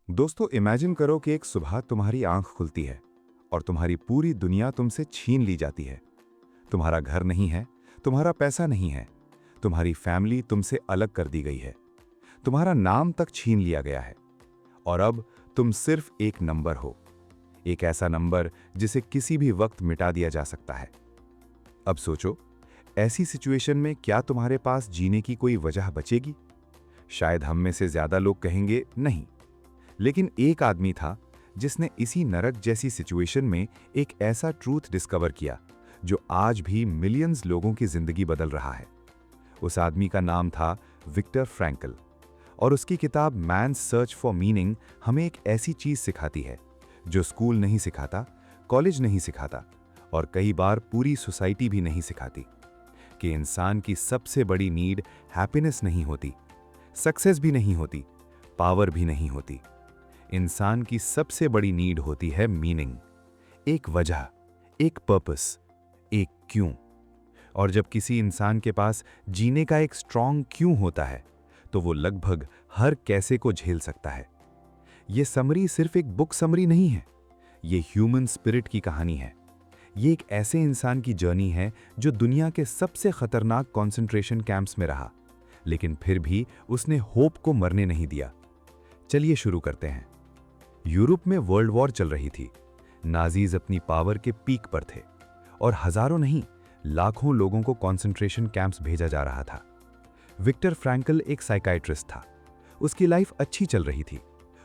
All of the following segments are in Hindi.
दोस्तों, इमेजिन करो कि एक सुबह तुम्हारी आंख खुलती है और तुम्हारी पूरी दुनिया तुमसे छीन ली जाती है। तुम्हारा घर नहीं है, तुम्हारा पैसा नहीं है, तुम्हारी फैमिली तुमसे अलग कर दी गई है, तुम्हारा नाम तक छीन लिया गया है और अब तुम सिर्फ एक नंबर हो। एक ऐसा नंबर जिसे किसी भी वक्त मिटा दिया जा सकता है। अब सोचो, ऐसी सिचुएशन में क्या तुम्हारे पास जीने की कोई वजह बचेगी? शायद हम में से ज्यादा लोग कहेंगे नहीं। लेकिन एक आदमी था जिसने इसी नरक जैसी सिचुएशन में एक ऐसा ट्रूथ डिस्कवर किया जो आज भी मिलियंस लोगों की जिंदगी बदल रहा है। उस आदमी का नाम था विक्टर फ्रैंकल और उसकी किताब मैन्स सर्च फॉर मीनिंग हमें एक ऐसी चीज सिखाती है जो स्कूल नहीं सिखाता, कॉलेज नहीं सिखाता और कई बार पूरी सोसाइटी भी नहीं सिखाती, कि इंसान की सबसे बड़ी नीड हैप्पीनेस नहीं होती, सक्सेस भी नहीं होती, पावर भी नहीं होती। इंसान की सबसे बड़ी नीड होती है मीनिंग, एक वजह, एक पर्पस, एक क्यों। और जब किसी इंसान के पास जीने का एक स्ट्रॉन्ग क्यों होता है तो वो लगभग हर कैसे को झेल सकता है। ये समरी सिर्फ एक बुक समरी नहीं है, ये ह्यूमन स्पिरिट की कहानी है। ये एक ऐसे इंसान की जर्नी है जो दुनिया के सबसे खतरनाक कॉन्सेंट्रेशन कैंप्स में रहा, लेकिन फिर भी उसने होप को मरने नहीं दिया। चलिए शुरू करते हैं। यूरोप में वर्ल्ड वॉर चल रही थी। नाजीज अपनी पावर के पीक पर थे और हजारों नहीं, लाखों लोगों को कॉन्सेंट्रेशन कैंप्स भेजा जा रहा था। विक्टर फ्रैंकल एक साइकाइट्रिस्ट था। उसकी लाइफ अच्छी चल रही थी।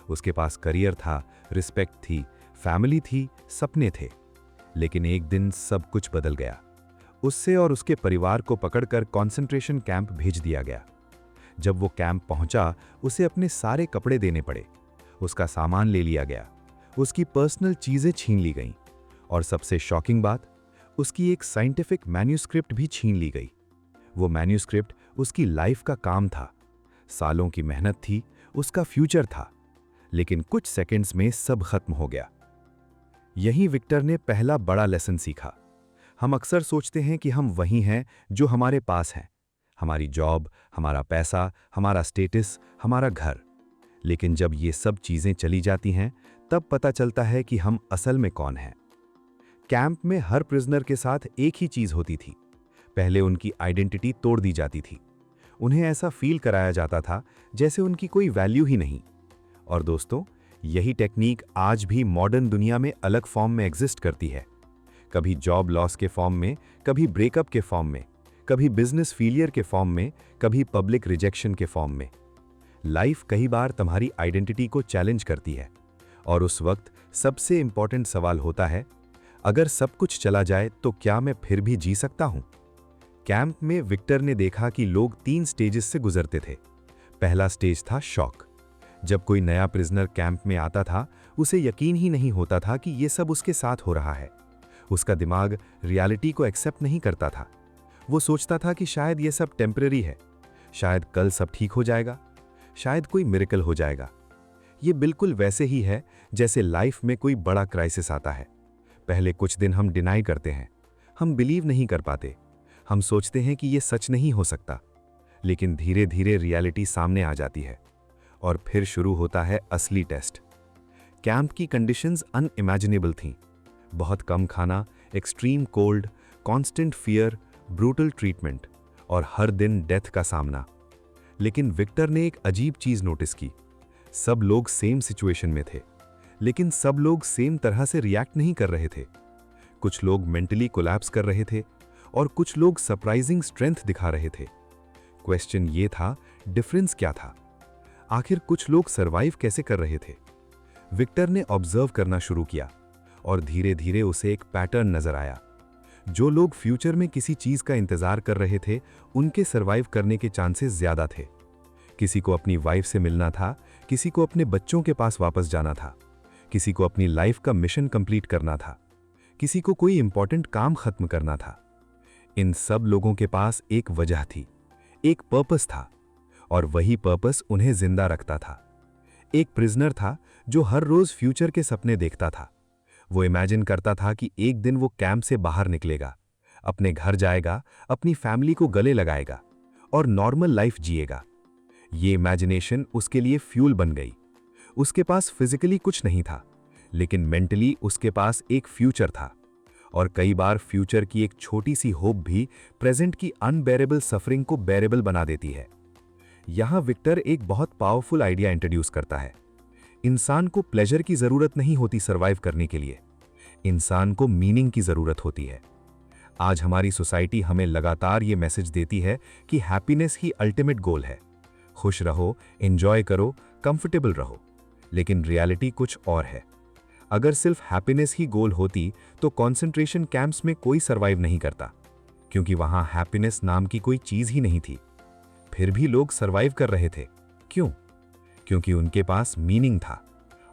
उसके पास करियर था, रिस्पेक्ट थी, फैमिली थी, सपने थे। लेकिन एक दिन सब कुछ बदल गया। उससे और उसके परिवार को पकड़कर कॉन्सेंट्रेशन कैंप भेज दिया गया। जब वो कैंप पहुंचा, उसे अपने सारे कपड़े देने पड़े, उसका सामान ले लिया गया, उसकी पर्सनल चीजें छीन ली गईं और सबसे शॉकिंग बात, उसकी एक साइंटिफिक मैन्यूस्क्रिप्ट भी छीन ली गई। वो मैन्यूस्क्रिप्ट उसकी लाइफ का काम था, सालों की मेहनत थी, उसका फ्यूचर था। लेकिन कुछ सेकंड्स में सब खत्म हो गया। यही विक्टर ने पहला बड़ा लेसन सीखा। हम अक्सर सोचते हैं कि हम वही हैं जो हमारे पास हैं, हमारी जॉब, हमारा पैसा, हमारा स्टेटस, हमारा घर। लेकिन जब ये सब चीजें चली जाती हैं, तब पता चलता है कि हम असल में कौन हैं। कैंप में हर प्रिजनर के साथ एक ही चीज होती थी। पहले उनकी आइडेंटिटी तोड़ दी जाती थी। उन्हें ऐसा फील कराया जाता था जैसे उनकी कोई वैल्यू ही नहीं। और दोस्तों, यही टेक्निक आज भी मॉडर्न दुनिया में अलग फॉर्म में एग्जिस्ट करती है। कभी जॉब लॉस के फॉर्म में, कभी ब्रेकअप के फॉर्म में, कभी बिजनेस फेलियर के फॉर्म में, कभी पब्लिक रिजेक्शन के फॉर्म में। लाइफ कई बार तुम्हारी आइडेंटिटी को चैलेंज करती है और उस वक्त सबसे इंपॉर्टेंट सवाल होता है, अगर सब कुछ चला जाए तो क्या मैं फिर भी जी सकता हूं? कैंप में विक्टर ने देखा कि लोग 3 स्टेजेस से गुजरते थे। पहला स्टेज था शॉक। जब कोई नया प्रिजनर कैंप में आता था, उसे यकीन ही नहीं होता था कि यह सब उसके साथ हो रहा है। उसका दिमाग रियलिटी को एक्सेप्ट नहीं करता था। वो सोचता था कि शायद यह सब टेम्पररी है, शायद कल सब ठीक हो जाएगा, शायद कोई मिरेकल हो जाएगा। ये बिल्कुल वैसे ही है जैसे लाइफ में कोई बड़ा क्राइसिस आता है। पहले कुछ दिन हम डिनाई करते हैं, हम बिलीव नहीं कर पाते, हम सोचते हैं कि ये सच नहीं हो सकता। लेकिन धीरे धीरे रियलिटी सामने आ जाती है और फिर शुरू होता है असली टेस्ट। कैंप की कंडीशंस अनइमेजिनेबल थीं। बहुत कम खाना, extreme cold, constant fear, brutal treatment और हर दिन डेथ का सामना। लेकिन विक्टर ने एक अजीब चीज नोटिस की। सब लोग सेम सिचुएशन में थे, लेकिन सब लोग सेम तरह से रिएक्ट नहीं कर रहे थे। कुछ लोग मेंटली कोलैप्स कर रहे थे और कुछ लोग सरप्राइजिंग स्ट्रेंथ दिखा रहे थे। क्वेश्चन ये था, डिफरेंस क्या था? आखिर कुछ लोग सरवाइव कैसे कर रहे थे? विक्टर ने ऑब्जर्व करना शुरू किया और धीरे धीरे उसे एक पैटर्न नजर आया। जो लोग फ्यूचर में किसी चीज का इंतजार कर रहे थे, उनके सरवाइव करने के चांसेस ज्यादा थे। किसी को अपनी वाइफ से मिलना था, किसी को अपने बच्चों के पास वापस जाना था, किसी को अपनी लाइफ का मिशन कंप्लीट करना था, किसी को कोई इंपॉर्टेंट काम खत्म करना था। इन सब लोगों के पास एक वजह थी, एक पर्पस था और वही पर्पस उन्हें जिंदा रखता था। एक प्रिजनर था जो हर रोज फ्यूचर के सपने देखता था। वो इमेजिन करता था कि एक दिन वो कैंप से बाहर निकलेगा, अपने घर जाएगा, अपनी फैमिली को गले लगाएगा और नॉर्मल लाइफ जिएगा। ये इमेजिनेशन उसके लिए फ्यूल बन गई। उसके पास फिजिकली कुछ नहीं था, लेकिन मेंटली उसके पास एक फ्यूचर था। और कई बार फ्यूचर की एक छोटी सी होप भी प्रेजेंट की अनबेरेबल सफरिंग को बेरेबल बना देती है। यहां विक्टर एक बहुत पावरफुल आइडिया इंट्रोड्यूस करता है। इंसान को प्लेजर की जरूरत नहीं होती सर्वाइव करने के लिए, इंसान को मीनिंग की जरूरत होती है। आज हमारी सोसाइटी हमें लगातार ये मैसेज देती है कि हैप्पीनेस ही अल्टीमेट गोल है। खुश रहो, एंजॉय करो, कंफर्टेबल रहो। लेकिन रियलिटी कुछ और है। अगर सिर्फ हैप्पीनेस ही गोल होती तो कॉन्सेंट्रेशन कैंप्स में कोई सर्वाइव नहीं करता, क्योंकि वहां हैप्पीनेस नाम की कोई चीज ही नहीं थी। फिर भी लोग सर्वाइव कर रहे थे। क्यों? क्योंकि उनके पास मीनिंग था,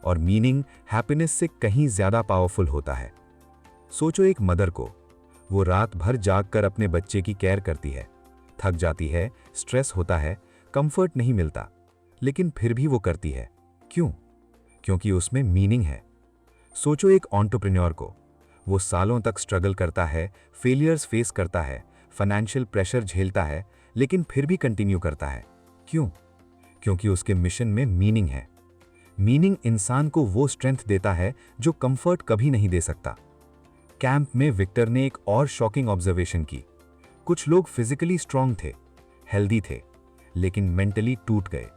और मीनिंग हैप्पीनेस से कहीं ज्यादा पावरफुल होता है। सोचो एक मदर को, वो रात भर जागकर अपने बच्चे की केयर करती है, थक जाती है, स्ट्रेस होता है, कंफर्ट नहीं मिलता, लेकिन फिर भी वो करती है। क्यों? क्योंकि उसमें मीनिंग है। सोचो एक एंटरप्रेन्योर को, वो सालों तक स्ट्रगल करता है, फेलियर्स फेस करता है, फाइनेंशियल प्रेशर झेलता है, लेकिन फिर भी कंटिन्यू करता है। क्यों? क्योंकि उसके मिशन में मीनिंग है। मीनिंग इंसान को वो स्ट्रेंथ देता है जो कंफर्ट कभी नहीं दे सकता। कैंप में विक्टर ने एक और शॉकिंग ऑब्जर्वेशन की। कुछ लोग फिजिकली स्ट्रांग थे, हेल्दी थे, लेकिन मेंटली टूट गए।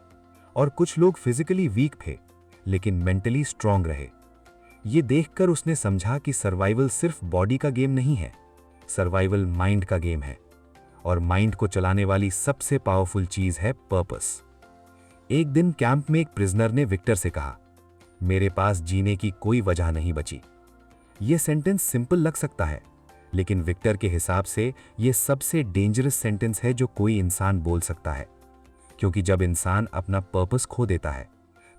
और कुछ लोग फिजिकली वीक थे, लेकिन मेंटली स्ट्रांग रहे। ये देखकर उसने समझा कि सर्वाइवल सिर्फ बॉडी का गेम नहीं है, सर्वाइवल माइंड का गेम है। और माइंड को चलाने वाली सबसे पावरफुल चीज है पर्पस। एक दिन कैंप में एक प्रिजनर ने विक्टर से कहा, मेरे पास जीने की कोई वजह नहीं बची। यह सेंटेंस सिंपल लग सकता है, लेकिन विक्टर के हिसाब से यह सबसे डेंजरस सेंटेंस है जो कोई इंसान बोल सकता है। क्योंकि जब इंसान अपना पर्पस खो देता है,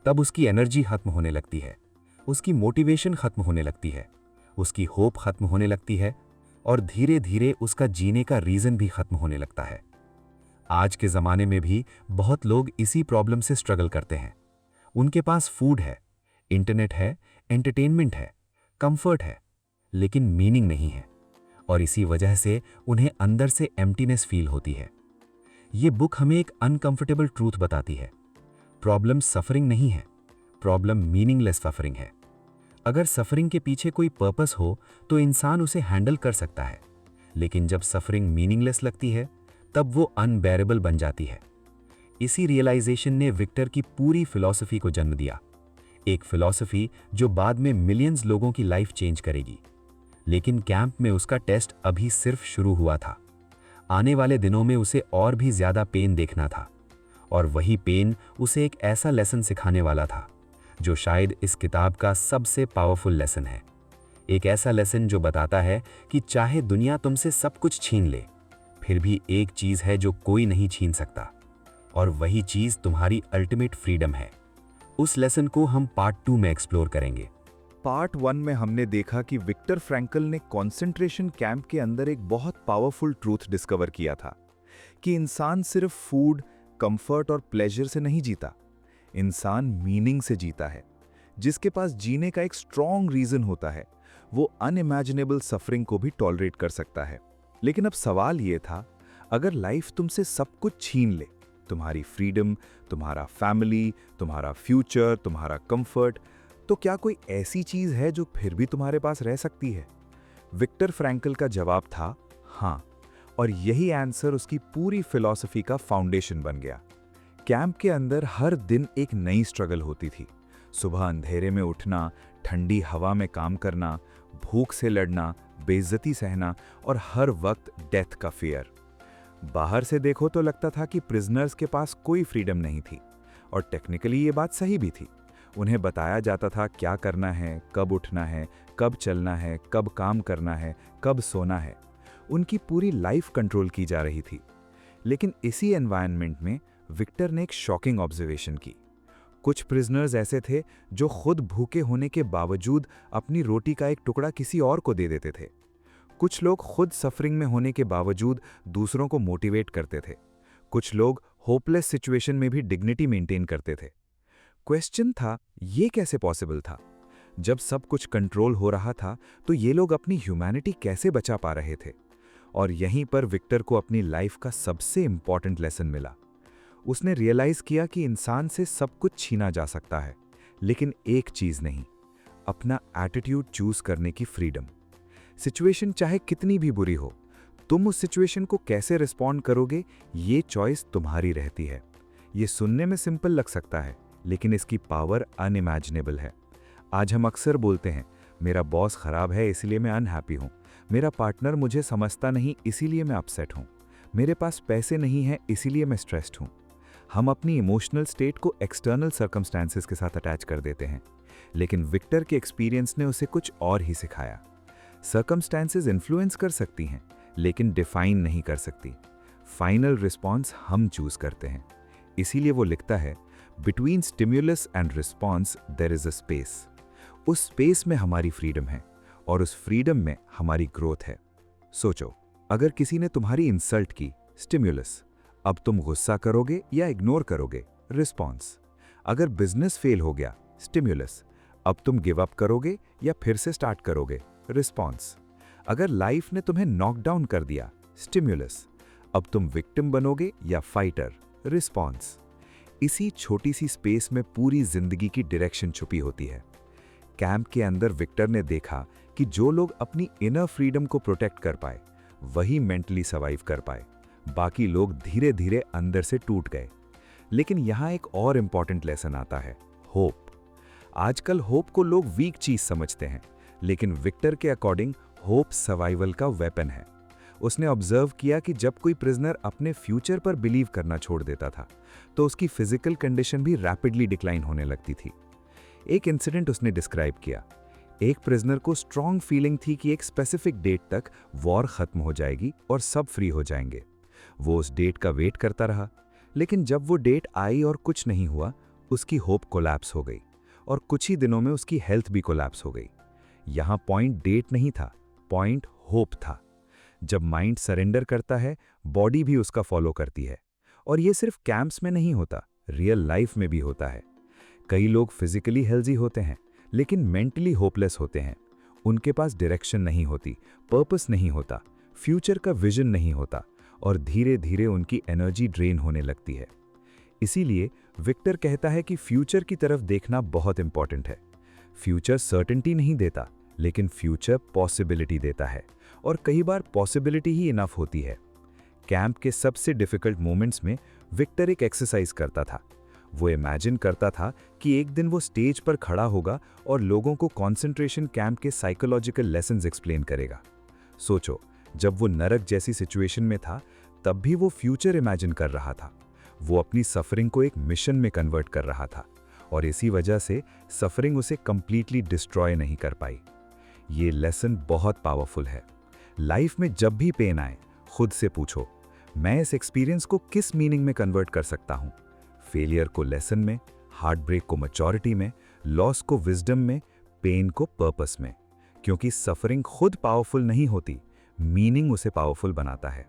तब उसकी एनर्जी खत्म होने लगती है, उसकी मोटिवेशन खत्म होने लगती है, उसकी होप खत्म होने लगती है, और धीरे धीरे उसका जीने का रीजन भी खत्म होने लगता है। आज के ज़माने में भी बहुत लोग इसी प्रॉब्लम से स्ट्रगल करते हैं। उनके पास फूड है, इंटरनेट है, एंटरटेनमेंट है, कंफर्ट है, लेकिन मीनिंग नहीं है। और इसी वजह से उन्हें अंदर से एम्प्टीनेस फील होती है। ये बुक हमें एक अनकंफर्टेबल ट्रूथ बताती है। प्रॉब्लम सफरिंग नहीं है, प्रॉब्लम मीनिंगलेस सफरिंग है। अगर सफरिंग के पीछे कोई पर्पस हो तो इंसान उसे हैंडल कर सकता है, लेकिन जब सफरिंग मीनिंगलेस लगती है, तब वो अनबेरेबल बन जाती है। इसी रियलाइजेशन ने विक्टर की पूरी फिलॉसफी को जन्म दिया, एक फिलॉसफी जो बाद में मिलियंस लोगों की लाइफ चेंज करेगी। लेकिन कैंप में उसका टेस्ट अभी सिर्फ शुरू हुआ था। आने वाले दिनों में उसे और भी ज्यादा पेन देखना था, और वही पेन उसे एक ऐसा लेसन सिखाने वाला था जो शायद इस किताब का सबसे पावरफुल लेसन है। एक ऐसा लेसन जो बताता है कि चाहे दुनिया तुमसे सब कुछ छीन ले, फिर भी एक चीज है जो कोई नहीं छीन सकता, और वही चीज तुम्हारी अल्टीमेट फ्रीडम है। उस लेसन को हम पार्ट 2 में एक्सप्लोर करेंगे। पार्ट 1 में हमने देखा कि विक्टर फ्रैंकल ने कॉन्सेंट्रेशन कैंप के अंदर एक बहुत पावरफुल ट्रूथ डिस्कवर किया था कि इंसान सिर्फ फूड, कंफर्ट और प्लेजर से नहीं जीता, इंसान मीनिंग से जीता है। जिसके पास जीने का एक स्ट्रॉन्ग रीजन होता है, वो अनइमेजिनेबल सफरिंग को भी टॉलरेट कर सकता है। लेकिन अब सवाल ये था, अगर लाइफ तुमसे सब कुछ छीन ले, तुम्हारी फ्रीडम, तुम्हारा फैमिली, तुम्हारा फ्यूचर, तुम्हारा कंफर्ट, तो क्या कोई ऐसी चीज है जो फिर भी तुम्हारे पास रह सकती है? विक्टर फ्रैंकल का जवाब था हाँ, और यही आंसर उसकी पूरी फिलॉसफी का फाउंडेशन बन गया। कैंप के अंदर हर दिन एक नई स्ट्रगल होती थी। सुबह अंधेरे में उठना, ठंडी हवा में काम करना, भूख से लड़ना, बेइज्जती सहना, और हर वक्त डेथ का फियर। बाहर से देखो तो लगता था कि प्रिजनर्स के पास कोई फ्रीडम नहीं थी, और टेक्निकली ये बात सही भी थी। उन्हें बताया जाता था क्या करना है, कब उठना है, कब चलना है, कब काम करना है, कब सोना है। उनकी पूरी लाइफ कंट्रोल की जा रही थी। लेकिन इसी एनवायरनमेंट में विक्टर ने एक शॉकिंग ऑब्जर्वेशन की। कुछ प्रिजनर्स ऐसे थे जो खुद भूखे होने के बावजूद अपनी रोटी का एक टुकड़ा किसी और को दे देते थे। कुछ लोग खुद सफरिंग में होने के बावजूद दूसरों को मोटिवेट करते थे। कुछ लोग होपलेस सिचुएशन में भी डिग्निटी मेंटेन करते थे। क्वेश्चन था, ये कैसे पॉसिबल था? जब सब कुछ कंट्रोल हो रहा था तो ये लोग अपनी ह्यूमैनिटी कैसे बचा पा रहे थे? और यहीं पर विक्टर को अपनी लाइफ का सबसे इंपॉर्टेंट लेसन मिला। उसने रियलाइज किया कि इंसान से सब कुछ छीना जा सकता है, लेकिन एक चीज नहीं, अपना एटीट्यूड चूज करने की फ्रीडम। सिचुएशन चाहे कितनी भी बुरी हो, तुम उस सिचुएशन को कैसे रिस्पॉन्ड करोगे, ये चॉइस तुम्हारी रहती है। ये सुनने में सिंपल लग सकता है, लेकिन इसकी पावर अनइमेजिनेबल है। आज हम अक्सर बोलते हैं, मेरा बॉस खराब है इसलिए मैं अनहैप्पी हूँ, मेरा पार्टनर मुझे समझता नहीं इसीलिए मैं अपसेट हूँ, मेरे पास पैसे नहीं हैं इसीलिए मैं स्ट्रेस्ड हूँ। हम अपनी इमोशनल स्टेट को एक्सटर्नल सर्कमस्टांसेस के साथ अटैच कर देते हैं, लेकिन विक्टर के एक्सपीरियंस ने उसे कुछ और ही सिखाया। सर्कमस्टांसेस इन्फ्लुएंस कर सकती हैं, लेकिन डिफाइन नहीं कर सकती। फाइनल रिस्पॉन्स हम चूज करते हैं। इसीलिए वो लिखता है, between stimulus and response there is a space. उस स्पेस में हमारी फ्रीडम है और उस फ्रीडम में हमारी ग्रोथ है। सोचो, अगर किसी ने तुम्हारी इंसल्ट की, स्टिम्युलस, अब तुम गुस्सा करोगे या इग्नोर करोगे, रिस्पॉन्स। अगर बिजनेस फेल हो गया, स्टिम्युलस, अब तुम गिव अप करोगे या फिर से स्टार्ट करोगे, रिस्पॉन्स। अगर लाइफ ने तुम्हें नॉकडाउन कर दिया, स्टिम्युलस, अब तुम विक्टिम बनोगे या फाइटर, रिस्पॉन्स। इसी छोटी सी स्पेस में पूरी जिंदगी की डायरेक्शन छुपी होती है। कैंप के अंदर विक्टर ने देखा कि जो लोग अपनी इनर फ्रीडम को प्रोटेक्ट कर पाए, वही मेंटली सर्वाइव कर पाए। बाकी लोग धीरे धीरे अंदर से टूट गए। लेकिन यहां एक और इंपॉर्टेंट लेसन आता है, होप। आजकल होप को लोग वीक चीज समझते हैं, लेकिन विक्टर के अकॉर्डिंग होप सर्वाइवल का वेपन है। उसने ऑब्जर्व किया कि जब कोई प्रिजनर अपने फ्यूचर पर बिलीव करना छोड़ देता था, तो उसकी फिजिकल कंडीशन भी रैपिडली डिक्लाइन होने लगती थी। एक इंसिडेंट उसने डिस्क्राइब किया। एक प्रिजनर को स्ट्रॉन्ग फीलिंग थी कि एक स्पेसिफिक डेट तक वॉर खत्म हो जाएगी और सब फ्री हो जाएंगे। वो उस डेट का वेट करता रहा, लेकिन जब वो डेट आई और कुछ नहीं हुआ, उसकी होप कोलैप्स हो गई और कुछ ही दिनों में उसकी हेल्थ भी कोलैप्स हो गई। यहां पॉइंट डेट नहीं था, पॉइंट होप था। जब माइंड सरेंडर करता है, बॉडी भी उसका फॉलो करती है। और ये सिर्फ कैंप्स में नहीं होता, रियल लाइफ में भी होता है। कई लोग फिजिकली हेल्दी होते हैं, लेकिन मेंटली होपलेस होते हैं। उनके पास डायरेक्शन नहीं होती, पर्पस नहीं होता, फ्यूचर का विजन नहीं होता और धीरे धीरे उनकी एनर्जी ड्रेन होने लगती है। इसीलिए विक्टर कहता है कि फ्यूचर की तरफ देखना बहुत इंपॉर्टेंट है। फ्यूचर सर्टेनिटी नहीं देता, लेकिन फ्यूचर पॉसिबिलिटी देता है, और कई बार पॉसिबिलिटी ही इनफ होती है। कैंप के सबसे डिफिकल्ट मोमेंट्स में विक्टर एक एक्सरसाइज करता था। वो इमेजिन करता था कि एक दिन वो स्टेज पर खड़ा होगा और लोगों को कॉन्सेंट्रेशन कैंप के साइकोलॉजिकल लेसन्स एक्सप्लेन करेगा। सोचो, जब वो नरक जैसी सिचुएशन में था, तब भी वो फ्यूचर इमेजिन कर रहा था। वो अपनी सफरिंग को एक मिशन में कन्वर्ट कर रहा था, और इसी वजह से सफरिंग उसे कंप्लीटली डिस्ट्रॉय नहीं कर पाई। ये लेसन बहुत पावरफुल है। लाइफ में जब भी पेन आए, खुद से पूछो, मैं इस एक्सपीरियंस को किस मीनिंग में कन्वर्ट कर सकता हूँ? फेलियर को लेसन में, हार्ट ब्रेक को मैच्योरिटी में, लॉस को विजडम में, पेन को पर्पस में। क्योंकि सफरिंग खुद पावरफुल नहीं होती, मीनिंग उसे पावरफुल बनाता है।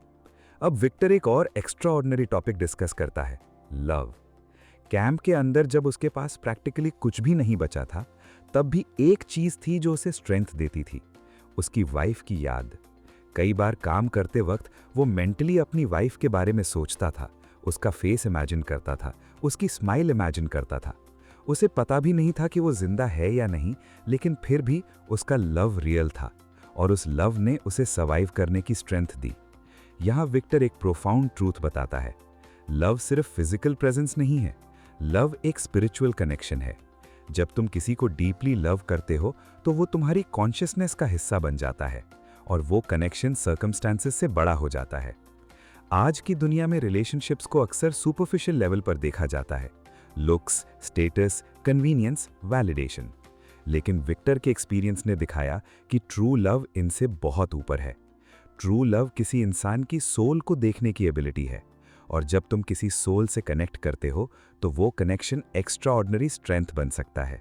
अब विक्टर एक और एक्स्ट्राऑर्डिनरी टॉपिक डिस्कस करता है, लव। कैंप के अंदर जब उसके पास प्रैक्टिकली कुछ भी नहीं बचा था, तब भी एक चीज थी जो उसे स्ट्रेंथ देती थी, उसकी वाइफ की याद। कई बार काम करते वक्त वो मेंटली अपनी वाइफ के बारे में सोचता था, उसका फेस इमेजिन करता था, उसकी स्माइल इमेजिन करता था। उसे पता भी नहीं था कि वो जिंदा है या नहीं, लेकिन फिर भी उसका लव रियल था, और उस लव ने उसे सर्वाइव करने की स्ट्रेंथ दी। यहाँ विक्टर एक प्रोफाउंड ट्रूथ बताता है, लव सिर्फ फिजिकल प्रेजेंस नहीं है, लव एक स्पिरिचुअल कनेक्शन है। जब तुम किसी को डीपली लव करते हो, तो वो तुम्हारी कॉन्शियसनेस का हिस्सा बन जाता है, और वो कनेक्शन सर्कमस्टांसेस से बड़ा हो जाता है। आज की दुनिया में रिलेशनशिप्स को अक्सर सुपरफिशियल लेवल पर देखा जाता है, लुक्स, स्टेटस, कन्वीनियंस, वैलिडेशन। लेकिन विक्टर के एक्सपीरियंस ने दिखाया कि ट्रू लव इनसे बहुत ऊपर है। ट्रू लव किसी इंसान की सोल को देखने की एबिलिटी है, और जब तुम किसी सोल से कनेक्ट करते हो, तो वो कनेक्शन एक्स्ट्राऑर्डिनरी स्ट्रेंथ बन सकता है।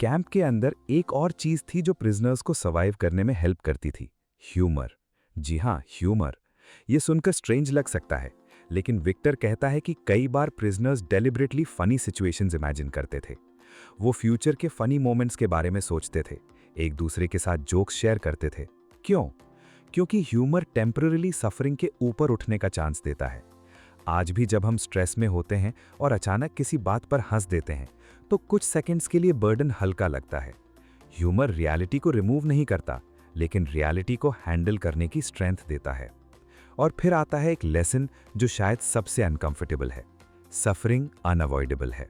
कैंप के अंदर एक और चीज थी जो प्रिजनर्स को सर्वाइव करने में हेल्प करती थी, ह्यूमर। जी हाँ, ह्यूमर। ये सुनकर स्ट्रेंज लग सकता है, लेकिन विक्टर कहता है कि कई बार prisoners deliberately funny situations imagine करते थे। वो फ्यूचर के फनी मोमेंट्स के बारे में सोचते थे, एक दूसरे के साथ जोक्स शेयर करते थे। क्यों? क्योंकि ह्यूमर टेम्पररीली सफरिंग के ऊपर उठने का चांस देता है। आज भी जब हम स्ट्रेस में होते हैं और अचानक किसी बात पर हंस देते हैं तो कुछ सेकंड्स के लिए बर्डन हल्का लगता है। ह्यूमर रियलिटी को रिमूव नहीं करता, लेकिन रियलिटी को हैंडल करने की स्ट्रेंथ देता है। और फिर आता है एक लेसन जो शायद सबसे अनकंफर्टेबल है। सफरिंग अनअवॉइडेबल है।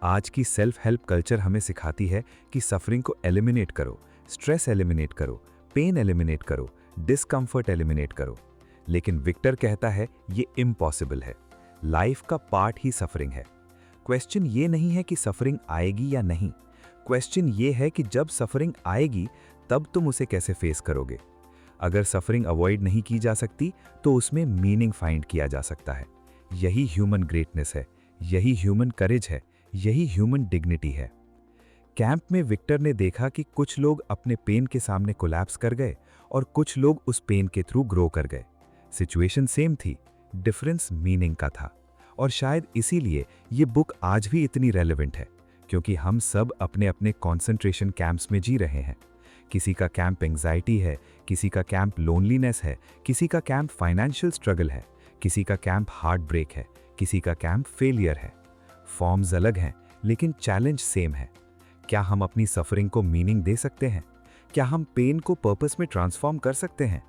आज की सेल्फ हेल्प कल्चर हमें सिखाती है कि सफरिंग को एलिमिनेट करो, स्ट्रेस एलिमिनेट करो, पेन एलिमिनेट करो, डिस्कंफर्ट एलिमिनेट करो। लेकिन विक्टर कहता है ये इम्पॉसिबल है। लाइफ का पार्ट ही सफरिंग है। क्वेश्चन ये नहीं है कि सफरिंग आएगी या नहीं, क्वेश्चन ये है कि जब सफरिंग आएगी तब तुम उसे कैसे फेस करोगे। अगर सफरिंग अवॉइड नहीं की जा सकती तो उसमें मीनिंग फाइंड किया जा सकता है। यही ह्यूमन ग्रेटनेस है, यही ह्यूमन करेज है, यही ह्यूमन डिग्निटी है। कैंप में विक्टर ने देखा कि कुछ लोग अपने पेन के सामने कोलैप्स कर गए और कुछ लोग उस पेन के थ्रू ग्रो कर गए। सिचुएशन सेम थी, डिफरेंस मीनिंग का था। और शायद इसीलिए ये बुक आज भी इतनी रेलेवेंट है, क्योंकि हम सब अपने अपने कॉन्सेंट्रेशन कैंप्स में जी रहे हैं। किसी का कैंप एंग्जाइटी है, किसी का कैंप लोनलीनेस है, किसी का कैंप फाइनेंशियल स्ट्रगल है, किसी का कैंप हार्ट ब्रेक है, किसी का कैंप फेलियर है। फॉर्म्स अलग हैं, लेकिन चैलेंज सेम है। क्या हम अपनी सफरिंग को मीनिंग दे सकते हैं? क्या हम पेन को पर्पस में ट्रांसफॉर्म कर सकते हैं?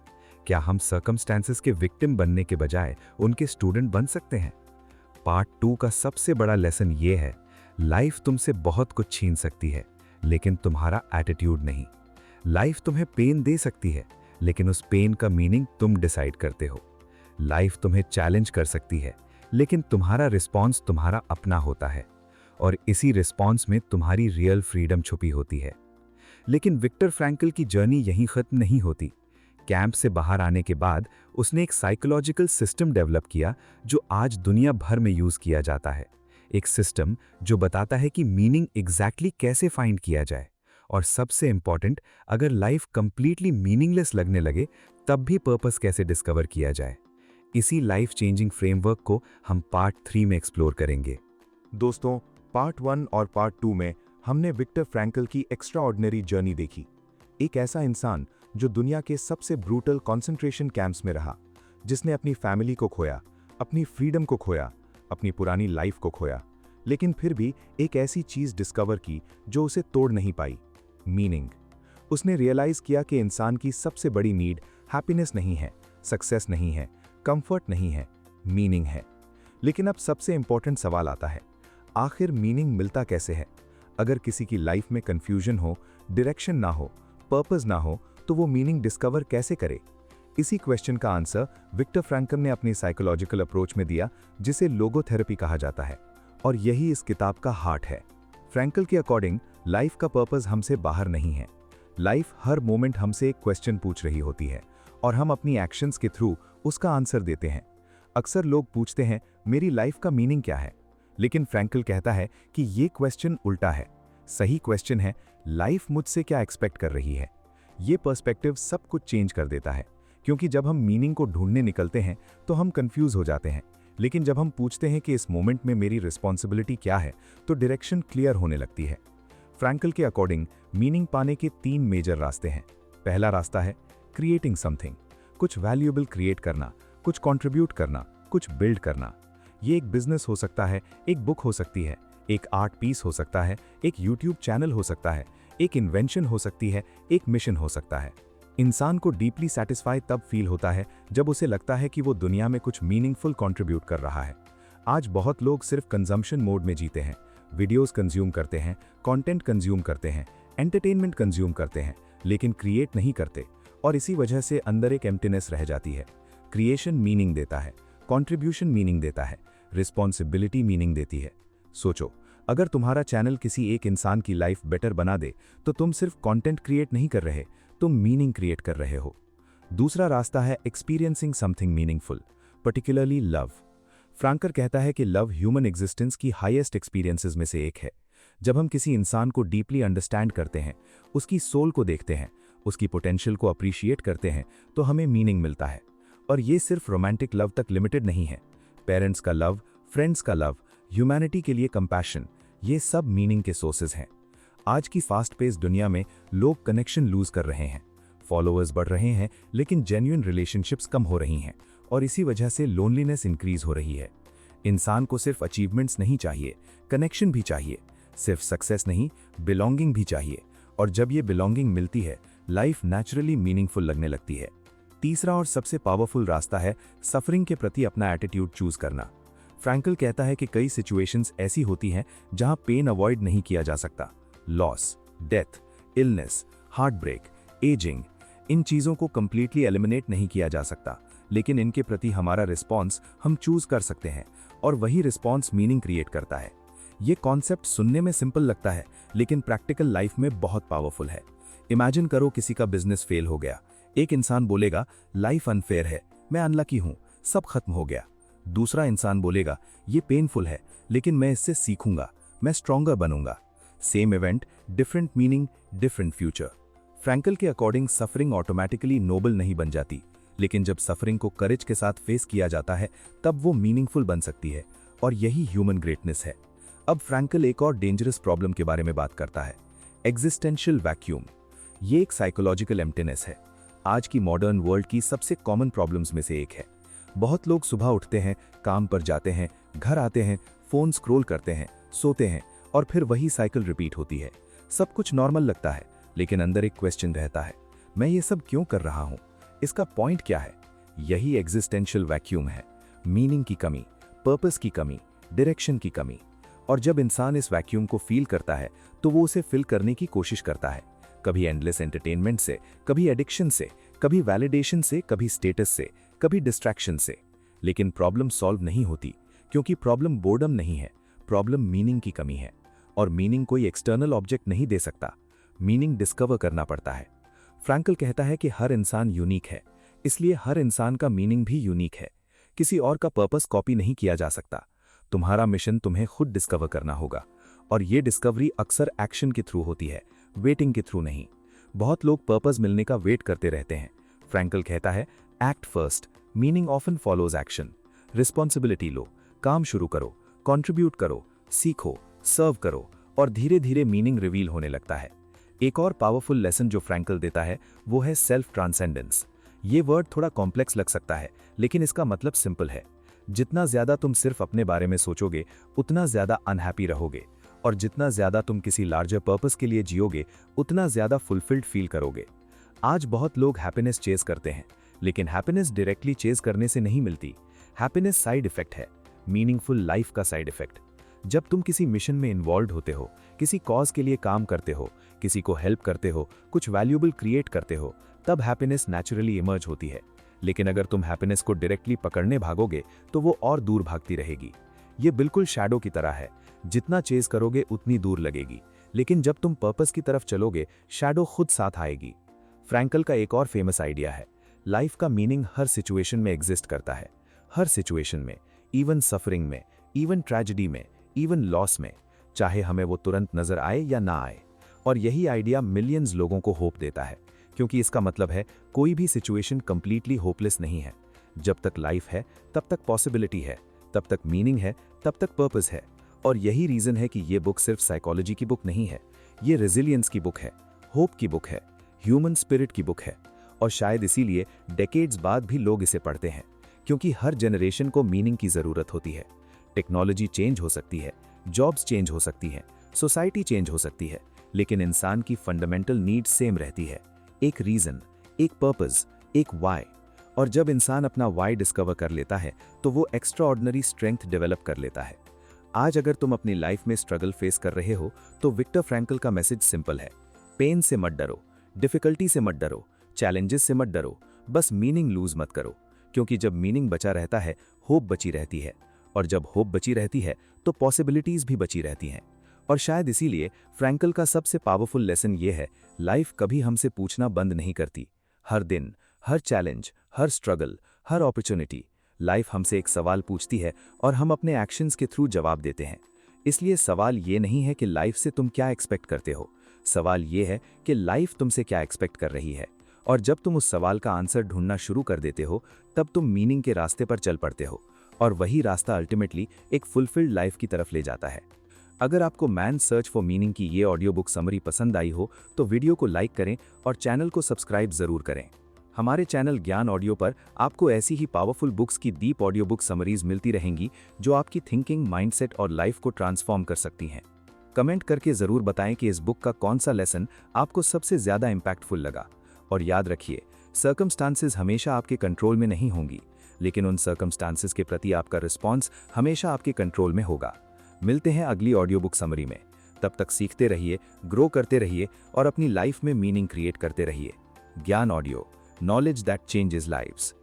क्या हम सर्कमस्टेंसेस के विक्टिम बनने के बजाय उनके स्टूडेंट बन सकते हैं? पार्ट 2 का सबसे बड़ा लेसन ये है, लाइफ तुमसे बहुत कुछ छीन सकती है, लेकिन तुम्हारा एटीट्यूड नहीं। लाइफ तुम्हें पेन दे सकती है, लेकिन उस पेन का मीनिंग तुम डिसाइड करते हो। लाइफ तुम्हें चैलेंज कर सकती है, लेकिन तुम्हारा रिस्पॉन्स तुम्हारा अपना होता है। और इसी रिस्पॉन्स में तुम्हारी रियल फ्रीडम छुपी होती है। लेकिन विक्टर फ्रैंकल की जर्नी यहीं खत्म नहीं होती। कैंप से बाहर आने के बाद उसने एक साइकोलॉजिकल सिस्टम डेवलप किया जो आज दुनिया भर में यूज किया जाता है। एक सिस्टम जो बताता है कि मीनिंग एग्जैक्टली कैसे फाइंड किया जाए, और सबसे इंपॉर्टेंट, अगर लाइफ कंप्लीटली मीनिंगलेस लगने लगे तब भी पर्पस कैसे डिस्कवर किया जाए। इसी लाइफ चेंजिंग फ्रेमवर्क को हम पार्ट 3 में एक्सप्लोर करेंगे। दोस्तों, पार्ट 1 और पार्ट 2 में हमने विक्टर फ्रैंकल की एक्स्ट्राऑर्डिनरी जर्नी देखी। एक ऐसा इंसान जो दुनिया के सबसे ब्रूटल कॉन्सेंट्रेशन कैंप्स में रहा, जिसने अपनी फैमिली को खोया, अपनी फ्रीडम को खोया, अपनी पुरानी लाइफ को खोया, लेकिन फिर भी एक ऐसी चीज डिस्कवर की जो उसे तोड़ नहीं पाई, मीनिंग। उसने रियलाइज किया कि इंसान की सबसे बड़ी नीड हैप्पीनेस नहीं है, सक्सेस नहीं है, कंफर्ट नहीं है, मीनिंग है। लेकिन अब सबसे इंपॉर्टेंट सवाल आता है, आखिर मीनिंग मिलता कैसे है? अगर किसी की लाइफ में कंफ्यूजन हो, डायरेक्शन ना हो, पर्पस ना हो, तो वो मीनिंग डिस्कवर कैसे करे? इसी क्वेश्चन का आंसर विक्टर फ्रैंकल ने अपनी साइकोलॉजिकल अप्रोच में दिया, जिसे लोगोथेरेपी कहा जाता है, और यही इस किताब का हार्ट है। फ्रैंकल के अकॉर्डिंग लाइफ का पर्पस हमसे बाहर नहीं है। लाइफ हर मोमेंट हमसे एक क्वेश्चन पूछ रही होती है, और हम अपनी एक्शंस के थ्रू उसका आंसर देते हैं। अक्सर लोग पूछते हैं, मेरी लाइफ का मीनिंग क्या है? लेकिन फ्रैंकल कहता है कि ये क्वेश्चन उल्टा है। सही क्वेश्चन है, लाइफ मुझसे क्या एक्सपेक्ट कर रही है? ये पर्सपेक्टिव सब कुछ चेंज कर देता है, क्योंकि जब हम मीनिंग को ढूंढने निकलते हैं तो हम कंफ्यूज हो जाते हैं, लेकिन जब हम पूछते हैं कि इस मोमेंट में मेरी रिस्पॉन्सिबिलिटी क्या है, तो डायरेक्शन क्लियर होने लगती है। फ्रैंकल के अकॉर्डिंग मीनिंग पाने के 3 मेजर रास्ते हैं। पहला रास्ता है क्रिएटिंग समथिंग, कुछ वैल्यूएबल क्रिएट करना, कुछ कंट्रीब्यूट करना, कुछ बिल्ड करना। ये एक बिजनेस हो सकता है, एक बुक हो सकती है, एक आर्ट पीस हो सकता है, एक यूट्यूब चैनल हो सकता है, एक इन्वेंशन हो सकती है, एक मिशन हो सकता है। इंसान को डीपली सेटिस्फाई तब फील होता है जब उसे लगता है कि वो दुनिया में कुछ मीनिंगफुल कंट्रीब्यूट कर रहा है। आज बहुत लोग सिर्फ कंजम्पशन मोड में जीते हैं, वीडियोस कंज्यूम करते हैं, कंटेंट कंज्यूम करते हैं, एंटरटेनमेंट कंज्यूम करते हैं, लेकिन क्रिएट नहीं करते, और इसी वजह से अंदर एक एम्प्टीनेस रह जाती है। क्रिएशन मीनिंग देता है, कंट्रीब्यूशन मीनिंग देता है, रिस्पॉन्सिबिलिटी मीनिंग देती है। सोचो, अगर तुम्हारा चैनल किसी एक इंसान की लाइफ बेटर बना दे, तो तुम सिर्फ कंटेंट क्रिएट नहीं कर रहे, तुम मीनिंग क्रिएट कर रहे हो। दूसरा रास्ता है experiencing something meaningful, particularly love. Frankl कहता है कि लव ह्यूमन एग्जिस्टेंस की हाईएस्ट एक्सपीरियंसेस में से एक है। जब हम किसी इंसान को डीपली अंडरस्टैंड करते हैं, उसकी सोल को देखते हैं, उसकी पोटेंशियल को अप्रिशिएट करते हैं, तो हमें मीनिंग मिलता है। और ये सिर्फ रोमांटिक लव तक लिमिटेड नहीं है। पेरेंट्स का लव, फ्रेंड्स का लव, ह्यूमैनिटी के लिए कंपैशन, ये सब मीनिंग के सोर्सेज हैं। आज की फास्ट पेस दुनिया में लोग कनेक्शन लूज कर रहे हैं, फॉलोअर्स बढ़ रहे हैं, लेकिन जेन्युइन रिलेशनशिप्स कम हो रही हैं, और इसी वजह से लोनलीनेस इंक्रीज हो रही है। इंसान को सिर्फ अचीवमेंट्स नहीं चाहिए, कनेक्शन भी चाहिए। सिर्फ सक्सेस नहीं, बिलोंगिंग भी चाहिए। और जब ये बिलोंगिंग मिलती है, लाइफ नेचुरली मीनिंगफुल लगने लगती है। तीसरा और सबसे पावरफुल रास्ता है सफरिंग के प्रति अपना एटीट्यूड चूज करना। फ्रैंकल कहता है कि कई सिचुएशंस ऐसी होती हैं जहां पेन अवॉइड नहीं किया जा सकता। Loss, death, illness, heart break, ageing, इन चीज़ों को कंप्लीटली एलिमिनेट नहीं किया जा सकता, लेकिन इनके प्रति हमारा रिस्पॉन्स हम चूज कर सकते हैं, और वही रिस्पॉन्स मीनिंग क्रिएट करता है। ये कॉन्सेप्ट सुनने में सिंपल लगता है, लेकिन प्रैक्टिकल लाइफ में बहुत पावरफुल है। इमेजिन करो किसी का बिजनेस फेल हो गया। एक इंसान बोलेगा लाइफ अनफेयर है, मैं अनलकी हूं, सब खत्म हो गया। दूसरा इंसान बोलेगा ये पेनफुल है, लेकिन मैं इससे सीखूंगा, मैं स्ट्रॉन्गर बनूंगा। Same event, different meaning, different future. Frankl के अकॉर्डिंग सफरिंग ऑटोमेटिकली नोबल नहीं बन जाती, लेकिन जब सफरिंग को करेज के साथ फेस किया जाता है तब वो मीनिंगफुल बन सकती है, और यही ह्यूमन ग्रेटनेस है। अब फ्रैंकल एक और डेंजरस प्रॉब्लम के बारे में बात करता है, एग्जिस्टेंशियल वैक्यूम। ये एक साइकोलॉजिकल एम्प्टीनेस है। आज की मॉडर्न वर्ल्ड की सबसे कॉमन प्रॉब्लम्स में से एक है। बहुत लोग सुबह उठते हैं, काम पर जाते हैं, घर आते हैं, फोन स्क्रॉल करते हैं, सोते हैं, और फिर वही साइकिल रिपीट होती है। सब कुछ नॉर्मल लगता है, लेकिन अंदर एक क्वेश्चन रहता है, मैं ये सब क्यों कर रहा हूँ? इसका पॉइंट क्या है? यही एग्जिस्टेंशियल वैक्यूम है। मीनिंग की कमी, पर्पस की कमी, डायरेक्शन की कमी। और जब इंसान इस वैक्यूम को फील करता है तो वो उसे फिल करने की कोशिश करता है, कभी एंडलेस एंटरटेनमेंट से, कभी एडिक्शन से, कभी वैलिडेशन से, कभी स्टेटस से, कभी डिस्ट्रैक्शन से। लेकिन प्रॉब्लम सॉल्व नहीं होती, क्योंकि प्रॉब्लम बोर्डम नहीं है, प्रॉब्लम मीनिंग की कमी है। और मीनिंग कोई एक्सटर्नल ऑब्जेक्ट नहीं दे सकता, मीनिंग डिस्कवर करना पड़ता है। फ्रैंकल कहता है कि हर इंसान यूनिक है, इसलिए हर इंसान का मीनिंग भी यूनिक है। किसी और का पर्पस कॉपी नहीं किया जा सकता। तुम्हारा मिशन तुम्हें खुद डिस्कवर करना होगा, और ये डिस्कवरी अक्सर एक्शन के थ्रू होती है, वेटिंग के थ्रू नहीं। बहुत लोग पर्पस मिलने का वेट करते रहते हैं। फ्रैंकल कहता है act first, meaning often follows action. Responsibility लो, काम शुरू करो, कंट्रीब्यूट करो, सीखो, सर्व करो, और धीरे धीरे मीनिंग रिवील होने लगता है। एक और पावरफुल लेसन जो फ्रैंकल देता है वो है सेल्फ ट्रांसेंडेंस। ये वर्ड थोड़ा कॉम्प्लेक्स लग सकता है, लेकिन इसका मतलब सिंपल है। जितना ज्यादा तुम सिर्फ अपने बारे में सोचोगे, उतना ज्यादा अनहैप्पी रहोगे, और जितना ज्यादा तुम किसी लार्जर पर्पस के लिए जियोगे, उतना ज्यादा फुलफिल्ड फील करोगे। आज बहुत लोग हैप्पीनेस चेज करते हैं, लेकिन हैप्पीनेस डायरेक्टली चेज करने से नहीं मिलती। हैप्पीनेस साइड इफेक्ट है, मीनिंगफुल लाइफ का साइड इफेक्ट। जब तुम किसी मिशन में इन्वॉल्व होते हो, किसी कॉज के लिए काम करते हो, किसी को हेल्प करते हो, कुछ वैल्यूएबल क्रिएट करते हो, तब हैप्पीनेस नेचुरली इमर्ज होती है। लेकिन अगर तुम हैप्पीनेस को डायरेक्टली पकड़ने भागोगे तो वो और दूर भागती रहेगी। ये बिल्कुल शैडो की तरह है, जितना चेज करोगे उतनी दूर लगेगी, लेकिन जब तुम पर्पस की तरफ चलोगे, शैडो खुद साथ आएगी। फ्रैंकल का एक और फेमस आइडिया है, लाइफ का मीनिंग हर सिचुएशन में एग्जिस्ट करता है। हर सिचुएशन में, इवन सफरिंग में, इवन ट्रेजेडी में, इवन लॉस में, चाहे हमें वो तुरंत नजर आए या ना आए। और यही आइडिया मिलियंस लोगों को होप देता है, क्योंकि इसका मतलब है कोई भी सिचुएशन कंप्लीटली होपलेस नहीं है। जब तक लाइफ है तब तक पॉसिबिलिटी है, तब तक मीनिंग है, तब तक पर्पस है। और यही रीजन है कि ये बुक सिर्फ साइकोलॉजी की बुक नहीं है, ये रेजिलियंस की बुक है, होप की बुक है, ह्यूमन स्पिरिट की बुक है। और शायद इसीलिए डेकेड्स बाद भी लोग इसे पढ़ते हैं, क्योंकि हर जनरेशन को मीनिंग की जरूरत होती है। टेक्नोलॉजी चेंज हो सकती है, जॉब्स चेंज हो सकती हैं, सोसाइटी चेंज हो सकती है, लेकिन इंसान की फंडामेंटल नीड सेम रहती है, एक रीजन, एक पर्पस, एक वाई। और जब इंसान अपना वाई डिस्कवर कर लेता है तो वो एक्स्ट्राऑर्डिनरी स्ट्रेंथ डेवलप कर लेता है। आज अगर तुम अपनी लाइफ में स्ट्रगल फेस कर रहे हो तो विक्टर फ्रैंकल का मैसेज सिंपल है, पेन से मत डरो, डिफिकल्टी से मत डरो, चैलेंजेस से मत डरो, बस मीनिंग लूज मत करो। क्योंकि जब मीनिंग बचा रहता है, होप बची रहती है, और जब होप बची रहती है तो पॉसिबिलिटीज भी बची रहती हैं। और शायद इसीलिए फ्रैंकल का सबसे पावरफुल लेसन ये है, लाइफ कभी हमसे पूछना बंद नहीं करती। हर दिन, हर चैलेंज, हर स्ट्रगल, हर अपॉर्चुनिटी, लाइफ हमसे एक सवाल पूछती है और हम अपने एक्शंस के थ्रू जवाब देते हैं। इसलिए सवाल ये नहीं है कि लाइफ से तुम क्या एक्सपेक्ट करते हो, सवाल ये है कि लाइफ तुमसे क्या एक्सपेक्ट कर रही है। और जब तुम उस सवाल का आंसर ढूंढना शुरू कर देते हो, तब तुम मीनिंग के रास्ते पर चल पड़ते हो, और वही रास्ता अल्टीमेटली एक फुलफिल्ड लाइफ की तरफ ले जाता है। अगर आपको मैन सर्च फॉर मीनिंग की ये ऑडियो बुक समरी पसंद आई हो तो वीडियो को लाइक करें और चैनल को सब्सक्राइब जरूर करें। हमारे चैनल ज्ञान ऑडियो पर आपको ऐसी ही पावरफुल बुक्स की डीप ऑडियो बुक समरीज मिलती रहेंगी जो आपकी थिंकिंग, माइंडसेट और लाइफ को ट्रांसफॉर्म कर सकती हैं। कमेंट करके ज़रूर बताएं कि इस बुक का कौन सा लेसन आपको सबसे ज़्यादा इम्पैक्टफुल लगा। और याद रखिए, सर्कमस्टांसेस हमेशा आपके कंट्रोल में नहीं होंगी, लेकिन उन सर्कमस्टांसेस के प्रति आपका रिस्पॉन्स हमेशा आपके कंट्रोल में होगा। मिलते हैं अगली ऑडियो बुक समरी में। तब तक सीखते रहिए, ग्रो करते रहिए और अपनी लाइफ में मीनिंग क्रिएट करते रहिए। ज्ञान audio, knowledge that changes lives.